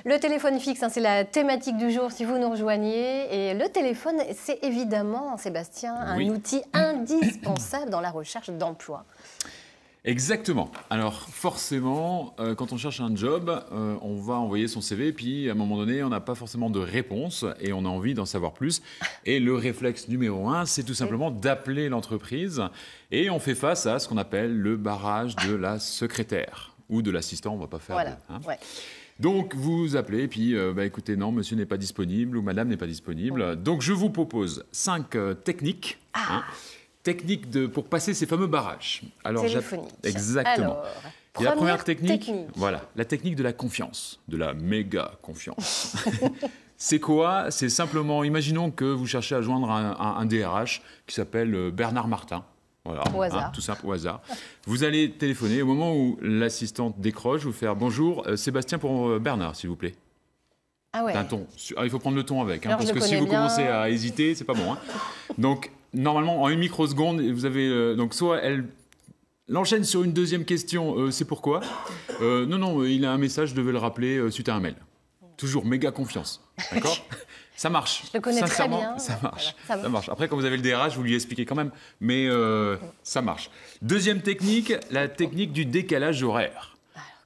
Le téléphone fixe, hein, c'est la thématique du jour si vous nous rejoignez. Et le téléphone, c'est évidemment, Sébastien, un outil indispensable dans la recherche d'emploi. Exactement. Alors forcément, quand on cherche un job, on va envoyer son CV, puis à un moment donné, on n'a pas forcément de réponse et on a envie d'en savoir plus. Et le réflexe numéro 1, c'est tout simplement d'appeler l'entreprise et on fait face à ce qu'on appelle le barrage de la secrétaire ou de l'assistant, on ne va pas faire... Voilà, Donc, vous appelez et puis, écoutez, non, monsieur n'est pas disponible ou madame n'est pas disponible. Donc, je vous propose 5 techniques. Techniques pour passer ces fameux barrages. Alors, téléphonique. Exactement. Alors, et la première technique, voilà, la technique de la confiance, de la méga confiance. C'est quoi? C'est simplement, imaginons que vous cherchez à joindre un DRH qui s'appelle Bernard Martin. Voilà, au hasard. Tout simple, au hasard. Vous allez téléphoner. Au moment où l'assistante décroche, vous faire bonjour, Sébastien pour Bernard, s'il vous plaît. Ah ouais. Un ton. Il faut prendre le ton avec, Alors, parce que si vous commencez à hésiter, c'est pas bon. Donc, normalement, en une microseconde, vous avez donc soit elle l'enchaîne sur une deuxième question. C'est pourquoi Non, il a un message, je devais le rappeler suite à un mail. Toujours méga confiance, d'accord? Ça marche. Je le connais très bien. Ça marche. Voilà, ça marche. Après, quand vous avez le DRH, vous lui expliquez quand même. Mais ça marche. Deuxième technique, la technique du décalage horaire.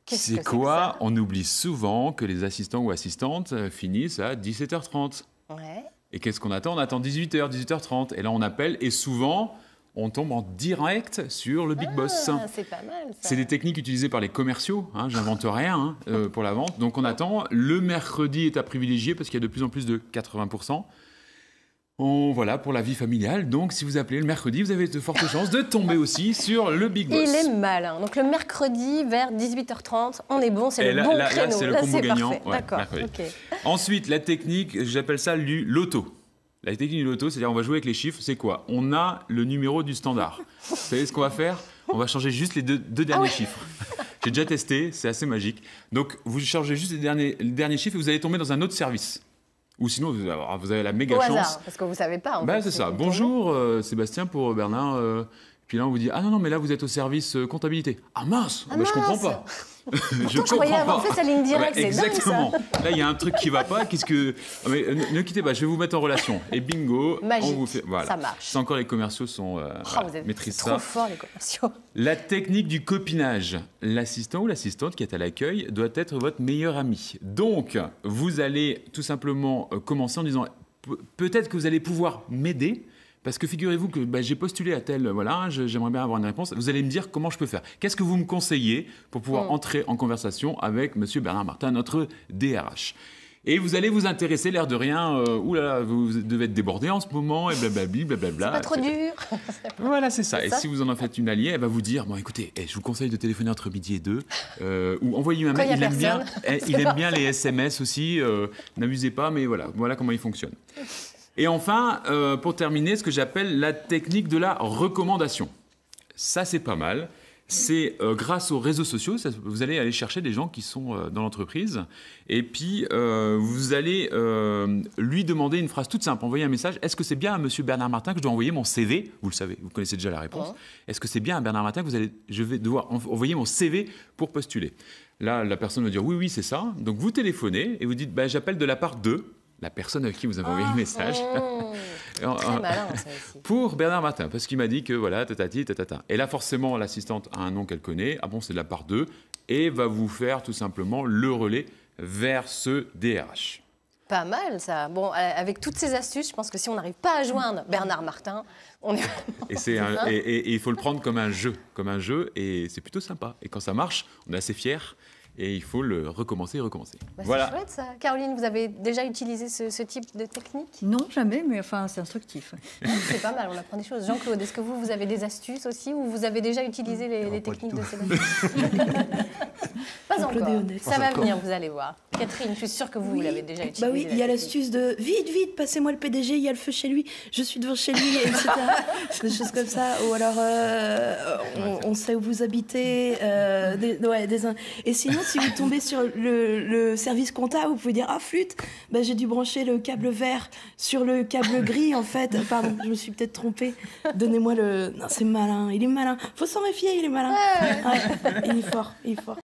C'est quoi? On oublie souvent que les assistants ou assistantes finissent à 17h30. Ouais. Et qu'est-ce qu'on attend? On attend 18h, 18h30. Et là, on appelle et souvent, on tombe en direct sur le Big Boss. C'est pas mal, ça. C'est des techniques utilisées par les commerciaux. J'invente rien pour la vente. Donc, on attend. Le mercredi est à privilégier parce qu'il y a de plus en plus de 80%. Voilà, pour la vie familiale. Donc, si vous appelez le mercredi, vous avez de fortes chances de tomber aussi sur le Big Boss. Il est malin. Donc, le mercredi, vers 18h30, on est bon, c'est le bon créneau. Là, c'est le combo gagnant. Ouais, d'accord. Okay. Ensuite, la technique, j'appelle ça du loto. La technique du loto, c'est-à-dire on va jouer avec les chiffres. C'est quoi? On a le numéro du standard. Vous savez ce qu'on va faire? On va changer juste les deux derniers chiffres. J'ai déjà testé, c'est assez magique. Donc, vous changez juste les derniers chiffres et vous allez tomber dans un autre service. Ou sinon, vous avez la méga chance. Hasard, parce que vous ne savez pas. C'est ça. Bonjour, Sébastien pour Bernard. Puis là, on vous dit, ah non, mais là, vous êtes au service comptabilité. Ah mince, je comprends pas. Je croyais avoir fait sa ligne directe, c'est exactement. Dingue, ça. Là, il y a un truc qui ne va pas. Mais ne quittez pas, je vais vous mettre en relation. Et bingo, magique. On vous fait... Voilà. Ça marche. C'est encore les commerciaux maîtrisent ça. Trop fort, les commerciaux. La technique du copinage. L'assistant ou l'assistante qui est à l'accueil doit être votre meilleur ami. Donc, vous allez tout simplement commencer en disant, peut-être que vous allez pouvoir m'aider. Parce que figurez-vous que j'ai postulé à tel, j'aimerais bien avoir une réponse. Vous allez me dire comment je peux faire. Qu'est-ce que vous me conseillez pour pouvoir entrer en conversation avec monsieur Bernard Martin, notre DRH? Et vous allez vous intéresser, l'air de rien, vous devez être débordé en ce moment, et blablabla. C'est pas trop dur. Voilà, c'est ça. Et si vous en faites une alliée, elle va vous dire, bon écoutez, je vous conseille de téléphoner entre midi et 2, ou envoyez-lui un mail, il aime bien les SMS aussi, n'abusez pas, mais voilà comment il fonctionne. Et enfin, pour terminer, ce que j'appelle la technique de la recommandation. Ça, c'est pas mal. C'est grâce aux réseaux sociaux, vous allez aller chercher des gens qui sont dans l'entreprise et puis vous allez lui demander une phrase toute simple, envoyer un message. Est-ce que c'est bien à monsieur Bernard Martin que je dois envoyer mon CV? Vous le savez, vous connaissez déjà la réponse. Est-ce que c'est bien à Bernard Martin que je vais devoir envoyer mon CV pour postuler? Là, la personne va dire oui, c'est ça. Donc vous téléphonez et vous dites j'appelle de la part de la personne avec qui vous avez envoyé le message. Très malin, ça aussi. Pour Bernard Martin, parce qu'il m'a dit que voilà, tatati, tatata. Et là, forcément, l'assistante a un nom qu'elle connaît. Ah bon, c'est de la part d'eux. Et va vous faire tout simplement le relais vers ce DRH. Pas mal, ça. Bon, avec toutes ces astuces, je pense que si on n'arrive pas à joindre Bernard Martin, on est vraiment... Et il faut le prendre comme un jeu. Et c'est plutôt sympa. Et quand ça marche, on est assez fiers. Et il faut le recommencer et recommencer. Voilà. C'est chouette, ça. Caroline, vous avez déjà utilisé ce type de technique? Non, jamais, mais enfin, c'est instructif. C'est pas mal, on apprend des choses. Jean-Claude, est-ce que vous avez des astuces aussi ou vous avez déjà utilisé les techniques de Sébastien? Pas encore. Ça va venir, vous allez voir. Catherine, je suis sûre que vous l'avez déjà utilisé. Oui, il y a l'astuce de vite, passez-moi le PDG, il y a le feu chez lui, je suis devant chez lui, etc. Des choses comme ça. Ou alors, on sait où vous habitez. Et sinon, si vous tombez sur le service compta, vous pouvez dire « Ah, flûte, j'ai dû brancher le câble vert sur le câble gris, en fait. Pardon, je me suis peut-être trompée. Donnez-moi le... » Non, c'est malin, il est malin. Faut s'en méfier, il est malin. Ouais, il est fort, il est fort.